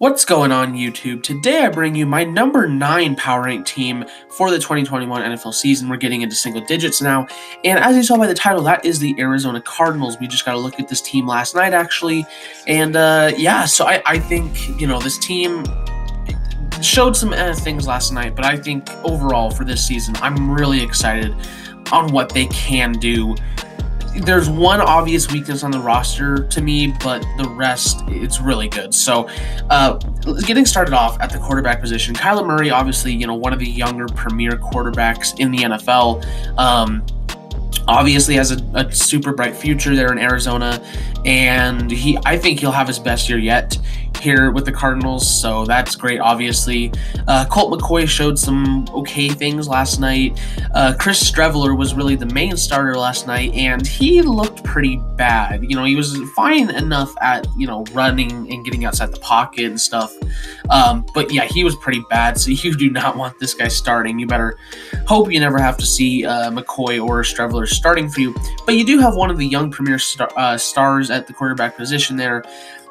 What's going on YouTube? Today I bring you my number 9 power rank team for the 2021 NFL season. We're getting into single digits now, and as you saw by the title, that is the Arizona Cardinals. We just got to look at this team last night actually, and so I think, this team showed some things last night, but I think overall for this season, I'm really excited on what they can do. There's one obvious weakness on the roster to me, but the rest, it's really good. So, getting started off at the quarterback position, Kyler Murray, obviously, one of the younger premier quarterbacks in the NFL. Obviously has a super bright future there in Arizona, and I think he'll have his best year yet here with the Cardinals, so that's great, obviously. Colt McCoy showed some okay things last night. Chris Streveler was really the main starter last night, and he looked pretty bad. He was fine enough at, running and getting outside the pocket and stuff. But yeah, he was pretty bad, so you do not want this guy starting. You better hope you never have to see McCoy or Streveler starting for you. But you do have one of the young premier stars at the quarterback position there,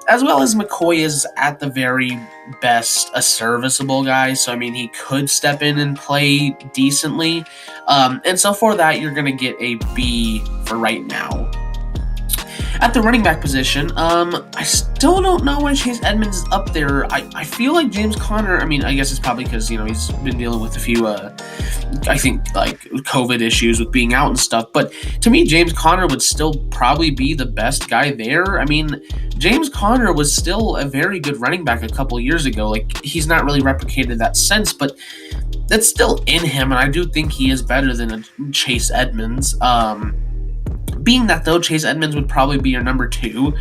as well as McCoy is at the very best a serviceable guy. So, he could step in and play decently. And so for that, you're going to get a B for right now. At the running back position, I still don't know why Chase Edmonds is up there. I feel like James Conner, I guess it's probably because, he's been dealing with a few, COVID issues with being out and stuff. But to me, James Conner would still probably be the best guy there. James Conner was still a very good running back a couple years ago. He's not really replicated that since, but that's still in him, and I do think he is better than Chase Edmonds. Being that, though, Chase Edmonds would probably be your number 2,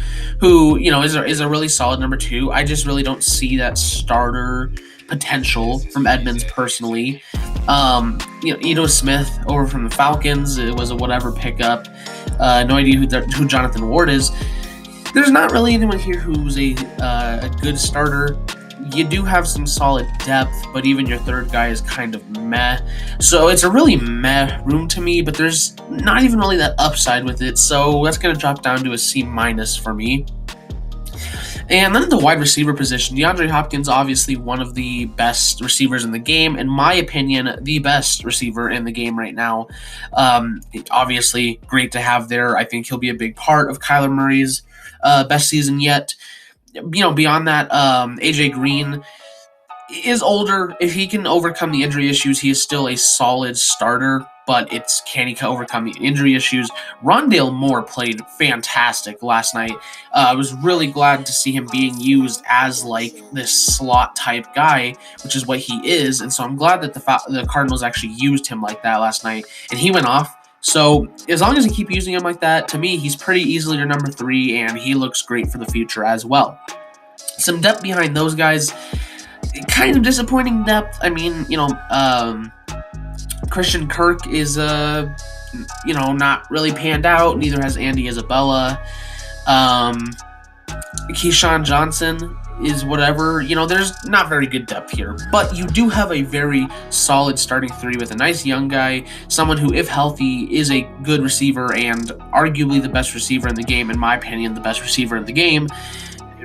who, is a really solid number 2. I just really don't see that starter potential from Edmonds personally. Ito Smith over from the Falcons, it was a whatever pickup. No idea who Jonathan Ward is. There's not really anyone here who's a good starter. You do have some solid depth, but even your third guy is kind of meh. So it's a really meh room to me, but there's not even really that upside with it. So that's going to drop down to a C- for me. And then at the wide receiver position, DeAndre Hopkins, obviously one of the best receivers in the game. In my opinion, the best receiver in the game right now. Obviously, great to have there. I think he'll be a big part of Kyler Murray's best season yet. Beyond that, AJ Green is older. If he can overcome the injury issues, he is still a solid starter, but can he overcome the injury issues? Rondale Moore played fantastic last night. I was really glad to see him being used as this slot type guy, which is what he is, and so I'm glad that the Cardinals actually used him like that last night, and he went off. So as long as you keep using him like that, to me, he's pretty easily your number 3, and he looks great for the future as well. Some depth behind those guys, kind of disappointing depth. Christian Kirk is, not really panned out. Neither has Andy Isabella. Keyshawn Johnson is whatever. There's not very good depth here, but you do have a very solid starting 3 with a nice young guy, someone who, if healthy, is a good receiver and arguably the best receiver in the game, in my opinion, the best receiver in the game.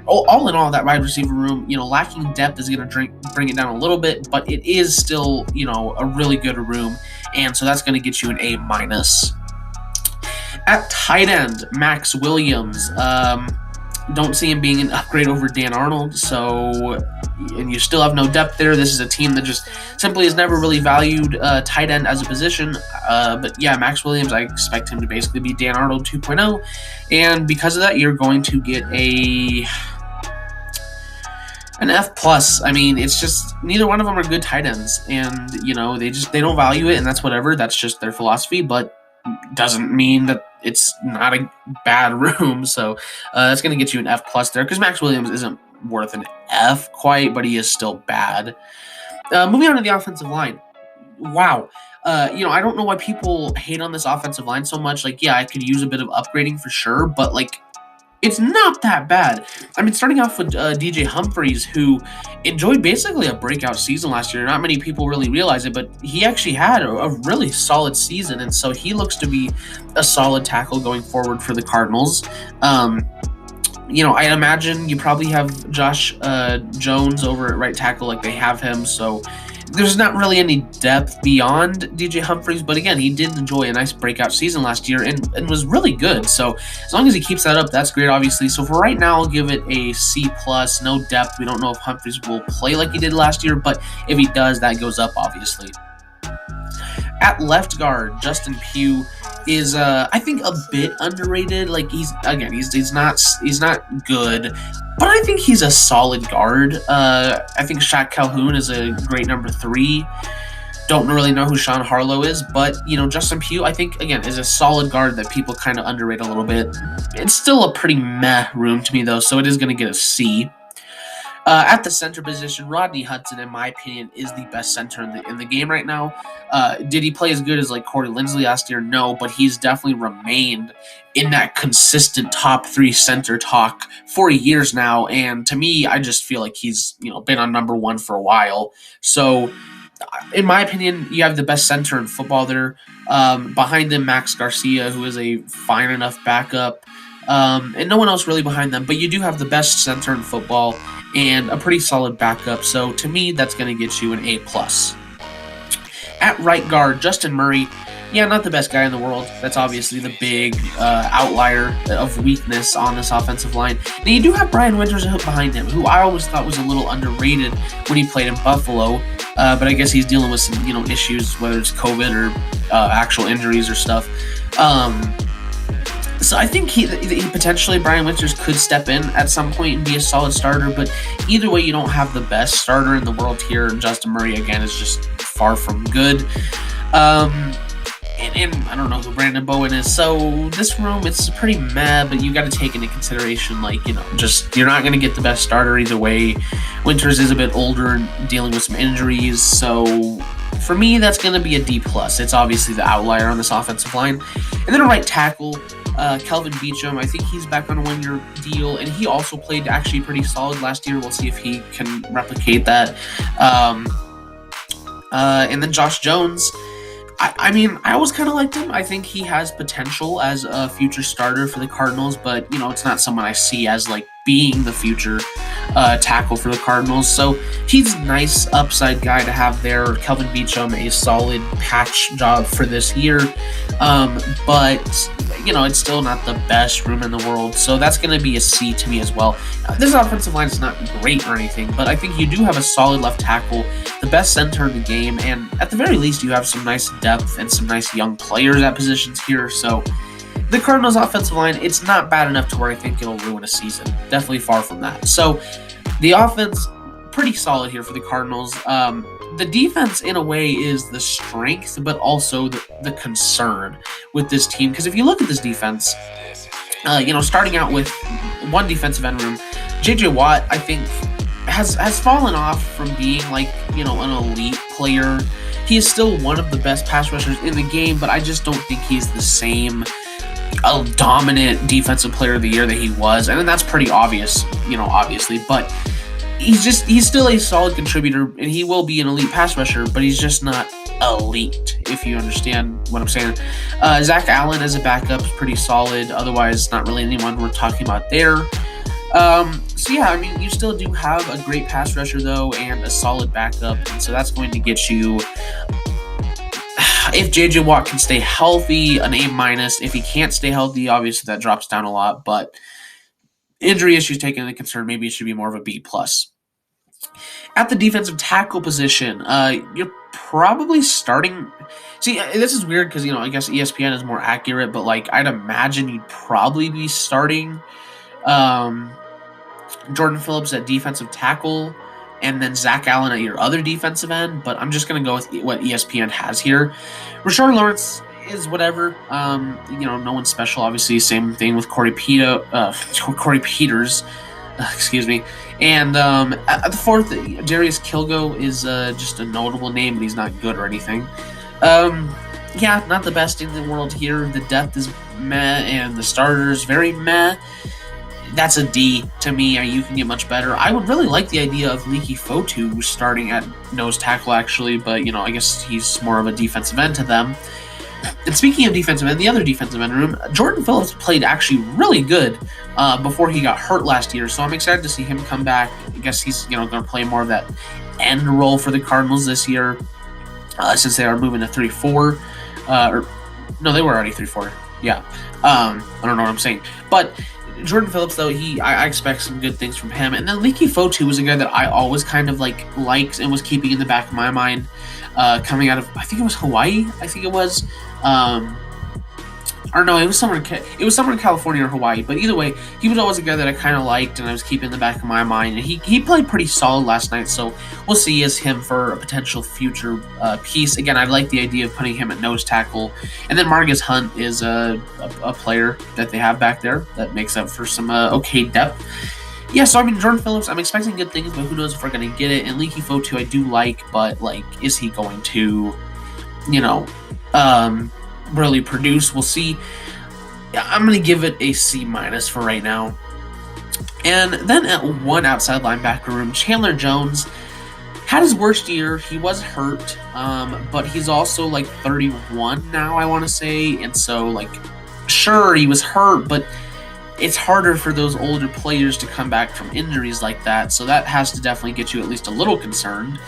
All in all, that wide receiver room, lacking depth is going to bring it down a little bit, but it is still, a really good room, and so that's going to get you an A-. At tight end, Max Williams, don't see him being an upgrade over Dan Arnold, and you still have no depth there. This is a team that just simply has never really valued tight end as a position. But yeah, Max Williams, I expect him to basically be Dan Arnold 2.0, and because of that, you're going to get an F+. It's just neither one of them are good tight ends, and they don't value it, and that's whatever. That's just their philosophy, but doesn't mean that it's not a bad room. So that's going to get you an F+ there, because Max Williams isn't worth an F quite, but he is still bad. Moving on to the offensive line. Wow. I don't know why people hate on this offensive line so much. I could use a bit of upgrading for sure, but it's not that bad. Starting off with DJ Humphries, who enjoyed basically a breakout season last year. Not many people really realize it, but he actually had a really solid season, and so he looks to be a solid tackle going forward for the Cardinals. I imagine you probably have Josh Jones over at right tackle, like they have him. So there's not really any depth beyond DJ Humphries, but again, he did enjoy a nice breakout season last year and was really good. So as long as he keeps that up, that's great, obviously. So for right now, I'll give it a C+. No depth. We don't know if Humphries will play like he did last year, but if he does, that goes up, obviously. At left guard, Justin Pugh is I think a bit underrated. Like he's not good, but I think he's a solid guard. I think Shaq Calhoun is a great number 3. Don't really know who Sean Harlow is, but Justin Pugh, I think again is a solid guard that people kind of underrate a little bit. It's still a pretty meh room to me though, so it is going to get a C. At the center position, Rodney Hudson, in my opinion, is the best center in the game right now. Did he play as good as like Corey Linsley last year? No, but he's definitely remained in that consistent top 3 center talk for years now. And to me, I just feel like he's been on number 1 for a while. So, in my opinion, you have the best center in football there. Behind him, Max Garcia, who is a fine enough backup, and no one else really behind them. But you do have the best center in football and a pretty solid backup. So to me, that's going to get you an A+. At right guard, Justin Murray, not the best guy in the world. That's obviously the big outlier of weakness on this offensive line. Now you do have Brian Winters behind him, who I always thought was a little underrated when he played in Buffalo, but I guess he's dealing with some issues, whether it's COVID or actual injuries or stuff. So I think he potentially, Brian Winters could step in at some point and be a solid starter, but either way, you don't have the best starter in the world here. Justin Murray, again, is just far from good. And I don't know who Brandon Bowen is, so this room, it's pretty meh, but you got to take into consideration, you're not going to get the best starter either way. Winters is a bit older and dealing with some injuries, so for me, that's going to be a D+. It's obviously the outlier on this offensive line. And then a right tackle, Kelvin Beachum, I think he's back on a 1-year deal, and he also played actually pretty solid last year. We'll see if he can replicate that. And then Josh Jones, I always kind of liked him. I think he has potential as a future starter for the Cardinals, but, it's not someone I see as, being the future tackle for the Cardinals. So he's a nice upside guy to have there. Kelvin Beachum, a solid patch job for this year. But, it's still not the best room in the world. So that's going to be a C to me as well. This offensive line is not great or anything, but I think you do have a solid left tackle, the best center in the game, and at the very least, you have some nice depth and some nice young players at positions here. So the Cardinals' offensive line, it's not bad enough to where I think it'll ruin a season. Definitely far from that. So the offense, pretty solid here for the Cardinals. The defense, in a way, is the strength, but also the concern with this team. Because if you look at this defense, starting out with one defensive end room, J.J. Watt, I think, has fallen off from being an elite player. He is still one of the best pass rushers in the game, but I just don't think he's the same dominant defensive player of the year that he was. And that's pretty obvious, obviously, but he's still a solid contributor, and he will be an elite pass rusher, but he's just not elite, if you understand what I'm saying. Zach Allen as a backup is pretty solid. Otherwise, not really anyone we're talking about there. You still do have a great pass rusher, though, and a solid backup, and so that's going to get you, if J.J. Watt can stay healthy, an A-. If he can't stay healthy, obviously that drops down a lot, but injury issues taken into concern, maybe it should be more of a B+. At the defensive tackle position, you're probably starting. See, this is weird because, I guess ESPN is more accurate, but I'd imagine you'd probably be starting Jordan Phillips at defensive tackle and then Zach Allen at your other defensive end, but I'm just going to go with what ESPN has here. Rashard Lawrence is whatever. No one's special, obviously. Same thing with Corey Peters. Excuse me. And at the fourth, Darius Kilgo is just a notable name, but he's not good or anything. Not the best in the world here. The depth is meh, and the starters very meh. That's a D to me. You can get much better. I would really like the idea of Leki Fotu starting at nose tackle, actually, but I guess he's more of a defensive end to them. And speaking of defensive end, the other defensive end room, Jordan Phillips played actually really good before he got hurt last year. So I'm excited to see him come back. I guess he's going to play more of that end role for the Cardinals this year, since they are moving to 3-4. Or no, they were already 3-4. Yeah, I don't know what I'm saying, but Jordan Phillips, though, I expect some good things from him. And then Leaky Fotu was a guy that I always kind of liked and was keeping in the back of my mind, coming out of, I think it was Hawaii. I think it was, or no, it was somewhere in California or Hawaii. But either way, he was always a guy that I kind of liked and I was keeping in the back of my mind. And he played pretty solid last night, so we'll see as him for a potential future piece. Again, I like the idea of putting him at nose tackle. And then Margus Hunt is a player that they have back there that makes up for some okay depth. Yeah, so I mean, Jordan Phillips, I'm expecting good things, but who knows if we're going to get it. And Leaky Fotu, I do like, but is he going to, really produce? We'll see. I'm going to give it a C- for right now. And then at one outside linebacker room, Chandler Jones had his worst year. He was hurt, but he's also 31 now, I want to say. And so, sure, he was hurt, but it's harder for those older players to come back from injuries like that. So that has to definitely get you at least a little concerned.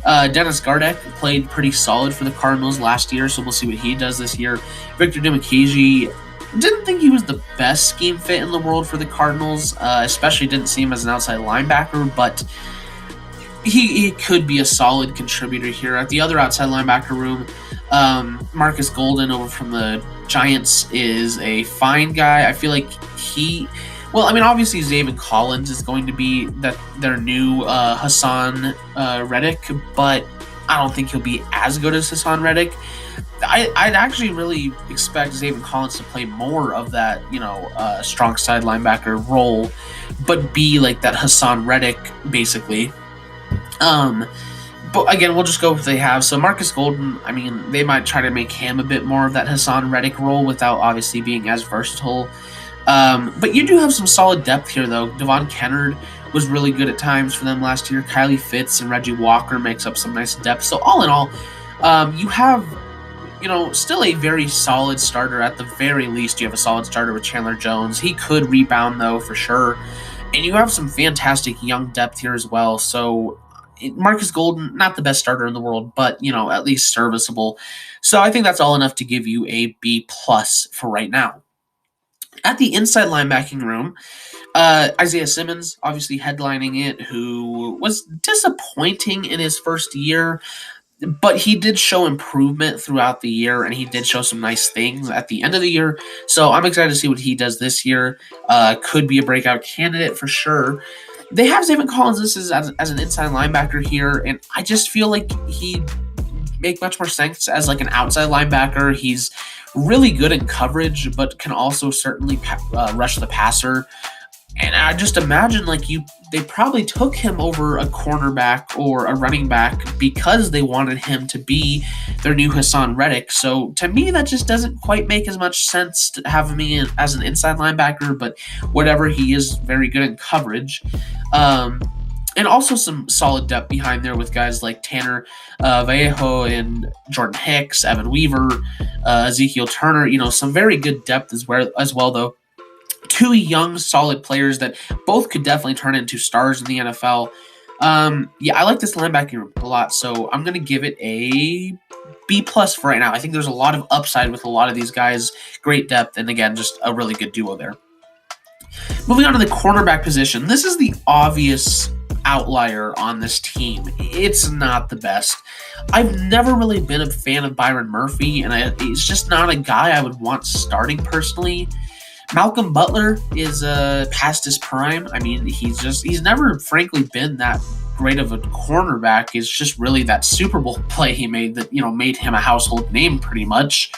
Dennis Gardeck played pretty solid for the Cardinals last year, so we'll see what he does this year. Victor Dimukeje, didn't think he was the best scheme fit in the world for the Cardinals, especially didn't see him as an outside linebacker, but he could be a solid contributor here. At the other outside linebacker room, Marcus Golden over from the Giants is a fine guy. I feel like obviously Zaven Collins is going to be their new Hassan Reddick, but I don't think he'll be as good as Hassan Reddick. I'd actually really expect Zaven Collins to play more of that, strong side linebacker role, but be like that Hassan Reddick, basically. But again, we'll just go with what they have. So Marcus Golden, I mean, they might try to make him a bit more of that Hassan Reddick role without obviously being as versatile. But you do have some solid depth here, though. Devon Kennard was really good at times for them last year. Kylie Fitz and Reggie Walker makes up some nice depth. So all in all, you have, still a very solid starter. At the very least, you have a solid starter with Chandler Jones. He could rebound, though, for sure. And you have some fantastic young depth here as well. So Marcus Golden, not the best starter in the world, but, at least serviceable. So I think that's all enough to give you a B+ for right now. At the inside linebacking room, Isaiah Simmons, obviously headlining it, who was disappointing in his first year, but he did show improvement throughout the year, and he did show some nice things at the end of the year. So I'm excited to see what he does this year. Could be a breakout candidate for sure. They have Zaven Collins as an inside linebacker here, and I just feel like he'd make much more sense as an outside linebacker. He's really good in coverage, but can also certainly rush the passer. And I just imagine they probably took him over a cornerback or a running back because they wanted him to be their new Hassan Reddick. So to me, that just doesn't quite make as much sense to have him in as an inside linebacker, but whatever, he is very good in coverage. And also some solid depth behind there with guys like Tanner Vallejo and Jordan Hicks, Evan Weaver, Ezekiel Turner, some very good depth as well, though. Two young, solid players that both could definitely turn into stars in the NFL. I like this linebacking room a lot, so I'm going to give it a B+ for right now. I think there's a lot of upside with a lot of these guys, great depth, and again, just a really good duo there. Moving on to the cornerback position, this is the obvious outlier on this team. It's not the best. I've never really been a fan of Byron Murphy, and he's just not a guy I would want starting personally. Malcolm Butler is past his prime. I mean, he's never frankly been that great of a cornerback. It's just really that Super Bowl play he made that, made him a household name pretty much.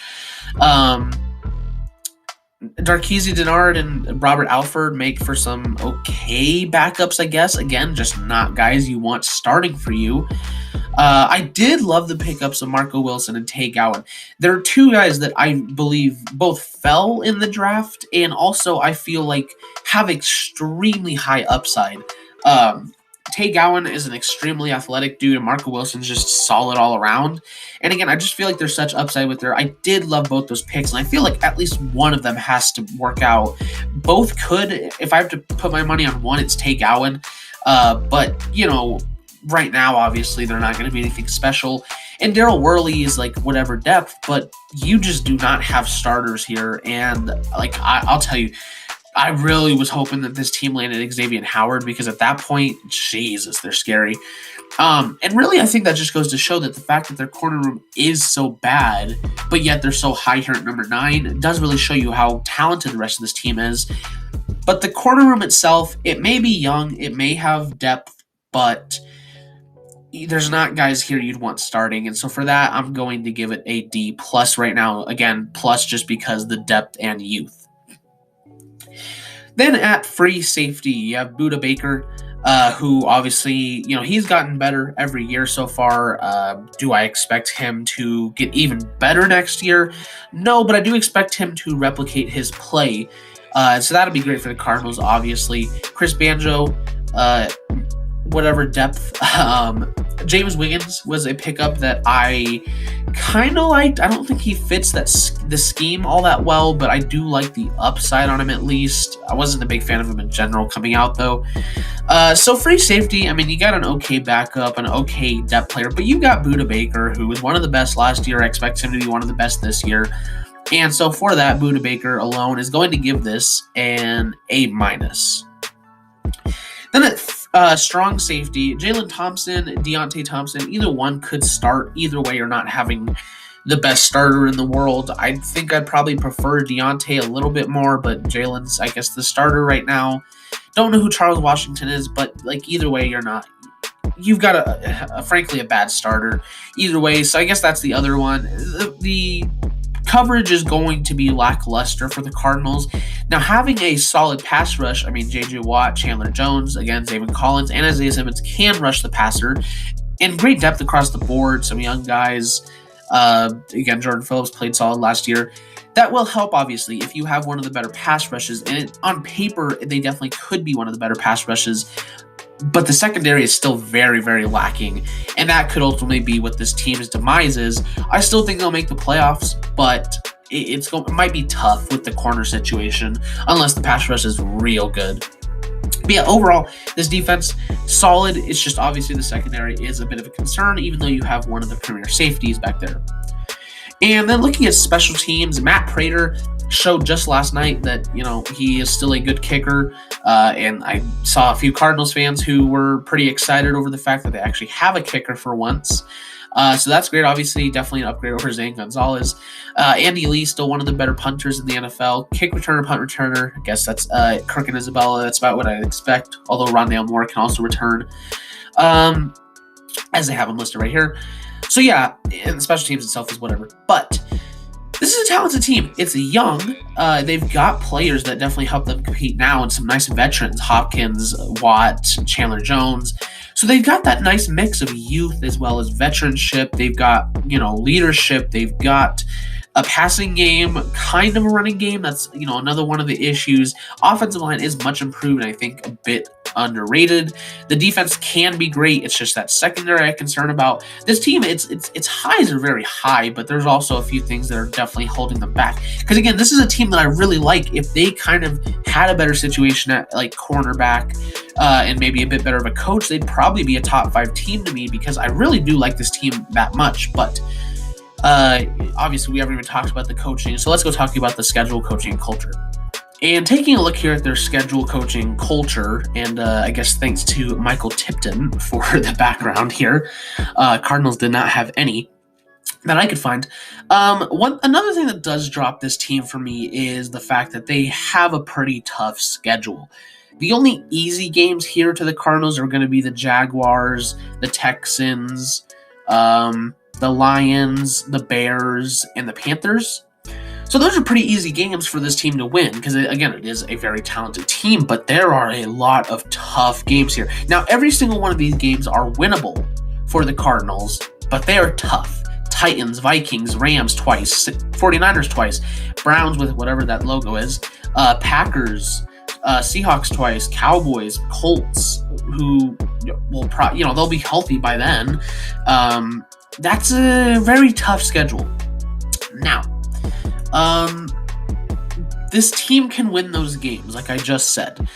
Darqueze Dennard and Robert Alford make for some okay backups, I guess. Again, just not guys you want starting for you. I did love the pickups of Marco Wilson and Tay Gowan. There are two guys that I believe both fell in the draft and also I feel like have extremely high upside. Tay Gowan is an extremely athletic dude, and Marco Wilson's just solid all around. And again, I just feel like there's such upside with there. I did love both those picks, and I feel like at least one of them has to work out. Both could. If I have to put my money on one, it's Tay Gowan. But, right now, obviously, they're not going to be anything special. And Daryl Worley is like whatever depth, but you just do not have starters here. And I'll tell you, I really was hoping that this team landed Xavier Howard, because at that point, Jesus, they're scary. And really, I think that just goes to show that the fact that their corner room is so bad, but yet they're so high here at number 9, does really show you how talented the rest of this team is. But the corner room itself, it may be young, it may have depth, but there's not guys here you'd want starting. And so for that, I'm going to give it a D plus right now. Again, plus just because the depth and youth. Then at free safety, you have Budda Baker, who obviously, he's gotten better every year so far. Do I expect him to get even better next year? No, but I do expect him to replicate his play. So that'll be great for the Cardinals, obviously. Chris Banjo, whatever depth. James Wiggins was a pickup that I kind of liked. I don't think he fits the scheme all that well, but I do like the upside on him at least. I wasn't a big fan of him in general coming out, though. So free safety, you got an okay backup, an okay depth player, but you got Budda Baker, who was one of the best last year. I expect him to be one of the best this year. And so for that, Budda Baker alone is going to give this an A-. Then at strong safety, Jalen Thompson, Deontay Thompson, either one could start. Either way, you're not having the best starter in the world. I think I'd probably prefer Deontay a little bit more, but Jalen's, I guess, the starter right now. Don't know who Charles Washington is, but either way, you've got frankly a bad starter either way. So I guess that's the other one. The coverage is going to be lackluster for the Cardinals. Now, having a solid pass rush, J.J. Watt, Chandler Jones, again, Zaven Collins, and Isaiah Simmons can rush the passer, and great depth across the board, some young guys. Again, Jordan Phillips played solid last year. That will help, obviously, if you have one of the better pass rushes, and on paper, they definitely could be one of the better pass rushes. But the secondary is still very, very lacking, and that could ultimately be what this team's demise is. I still think they'll make the playoffs, but it might be tough with the corner situation unless the pass rush is real good. But yeah, overall, this defense, solid. It's just obviously the secondary is a bit of a concern, even though you have one of the premier safeties back there. And then looking at special teams, Matt Prater showed just last night that, he is still a good kicker. And I saw a few Cardinals fans who were pretty excited over the fact that they actually have a kicker for once. So that's great. Obviously, definitely an upgrade over Zane Gonzalez. Andy Lee, still one of the better punters in the NFL. Kick returner, punt returner. I guess that's Kirk and Isabella. That's about what I'd expect. Although Rondale Moore can also return. As they have him listed right here. So yeah, and the special teams itself is whatever. But this is a talented team. It's young. They've got players that definitely help them compete now, and some nice veterans, Hopkins, Watt, Chandler Jones. So they've got that nice mix of youth as well as veteranship. They've got, leadership. They've got a passing game, kind of a running game. That's, another one of the issues. Offensive line is much improved, and I think a bit underrated. The defense can be great. It's just that secondary I'm concerned about. This team, its highs are very high, but there's also a few things that are definitely holding them back. Because again, this is a team that I really like. If they kind of had a better situation at cornerback and maybe a bit better of a coach, they'd probably be a top 5 team to me, because I really do like this team that much. But obviously we haven't even talked about the coaching, so let's go talk about the schedule, coaching, and culture. And taking a look here at their schedule, coaching, culture, and I guess thanks to Michael Tipton for the background here, Cardinals did not have any that I could find. Another thing that does drop this team for me is the fact that they have a pretty tough schedule. The only easy games here to the Cardinals are going to be the Jaguars, the Texans, the Lions, the Bears, and the Panthers. So those are pretty easy games for this team to win, because, again, it is a very talented team, but there are a lot of tough games here. Now, every single one of these games are winnable for the Cardinals, but they are tough. Titans, Vikings, Rams twice, 49ers twice, Browns with whatever that logo is, Packers, Seahawks twice, Cowboys, Colts, who they'll be healthy by then. That's a very tough schedule. Now, this team can win those games, like I just said.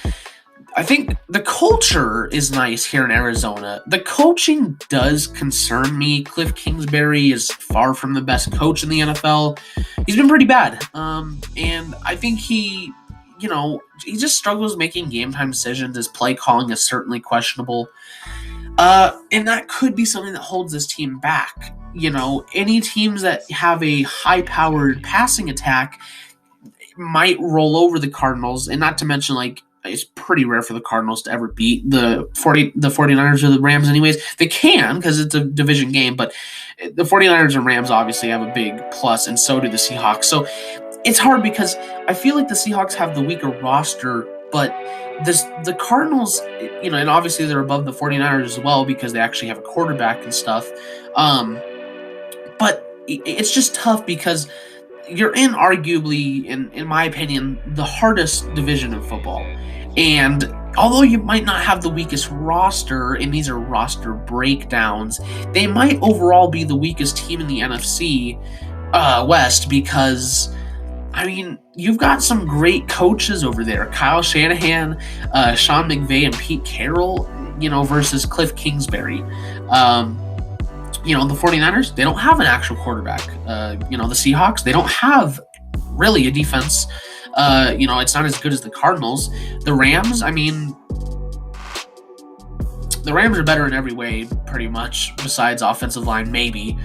I think the culture is nice here in Arizona. The coaching does concern me. Cliff Kingsbury is far from the best coach in the NFL. He's been pretty bad. And I think he just struggles making game time decisions. His play calling is certainly questionable. And that could be something that holds this team back. Any teams that have a high-powered passing attack might roll over the Cardinals, and not to mention, it's pretty rare for the Cardinals to ever beat the 49ers or the Rams anyways. They can because it's a division game, but the 49ers and Rams obviously have a big plus, and so do the Seahawks. So it's hard because I feel like the Seahawks have the weaker roster, but the Cardinals, and obviously they're above the 49ers as well because they actually have a quarterback and stuff. But it's just tough because you're in arguably, in my opinion, the hardest division in football. And although you might not have the weakest roster, and these are roster breakdowns, they might overall be the weakest team in the NFC West because, you've got some great coaches over there. Kyle Shanahan, Sean McVay, and Pete Carroll, versus Cliff Kingsbury. The 49ers, they don't have an actual quarterback. The Seahawks, they don't have really a defense. It's not as good as the Cardinals. The Rams, the Rams are better in every way, pretty much, besides offensive line, maybe.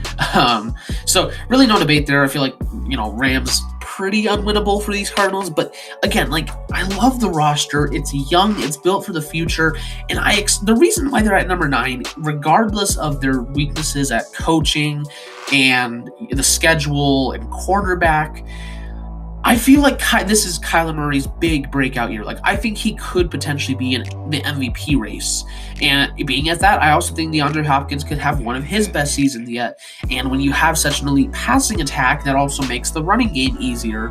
So really no debate there. I feel like, Rams pretty unwinnable for these Cardinals. But again, I love the roster. It's young. It's built for the future. And the reason why they're at number 9, regardless of their weaknesses at coaching and the schedule and quarterback, I feel like this is Kyler Murray's big breakout year. I think he could potentially be in the MVP race. And being at that, I also think DeAndre Hopkins could have one of his best seasons yet. And when you have such an elite passing attack, that also makes the running game easier.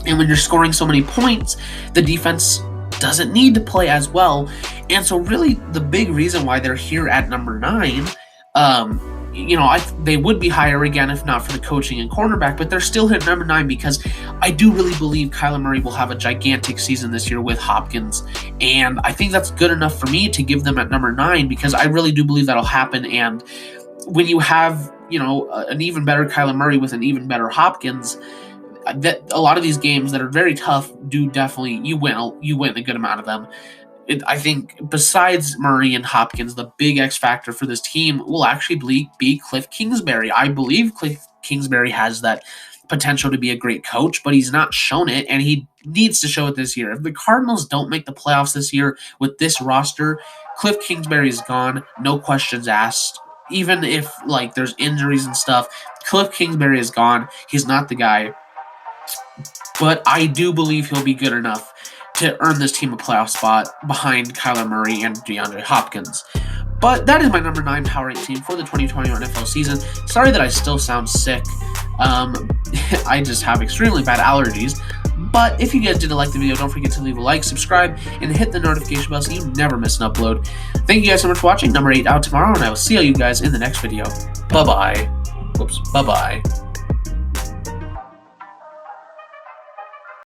And when you're scoring so many points, the defense doesn't need to play as well. And so really the big reason why they're here at number 9, they would be higher again if not for the coaching and cornerback, but they're still here at number 9 because I do really believe Kyler Murray will have a gigantic season this year with Hopkins, and I think that's good enough for me to give them at number 9 because I really do believe that'll happen. And when you have an even better Kyler Murray with an even better Hopkins, that a lot of these games that are very tough do definitely you win a good amount of them. I think besides Murray and Hopkins, the big X factor for this team will actually be Cliff Kingsbury. I believe Cliff Kingsbury has that potential to be a great coach, but he's not shown it, and he needs to show it this year. If the Cardinals don't make the playoffs this year with this roster, Cliff Kingsbury is gone, no questions asked. Even if there's injuries and stuff, Cliff Kingsbury is gone. He's not the guy. But I do believe he'll be good enough to earn this team a playoff spot behind Kyler Murray and DeAndre Hopkins. But that is my number 9 power rank team for the 2021 NFL season. Sorry that I still sound sick. I just have extremely bad allergies. But if you guys did like the video, don't forget to leave a like, subscribe, and hit the notification bell so you never miss an upload. Thank you guys so much for watching. Number 8 out tomorrow, and I will see all you guys in the next video. Bye-bye. Bye-bye.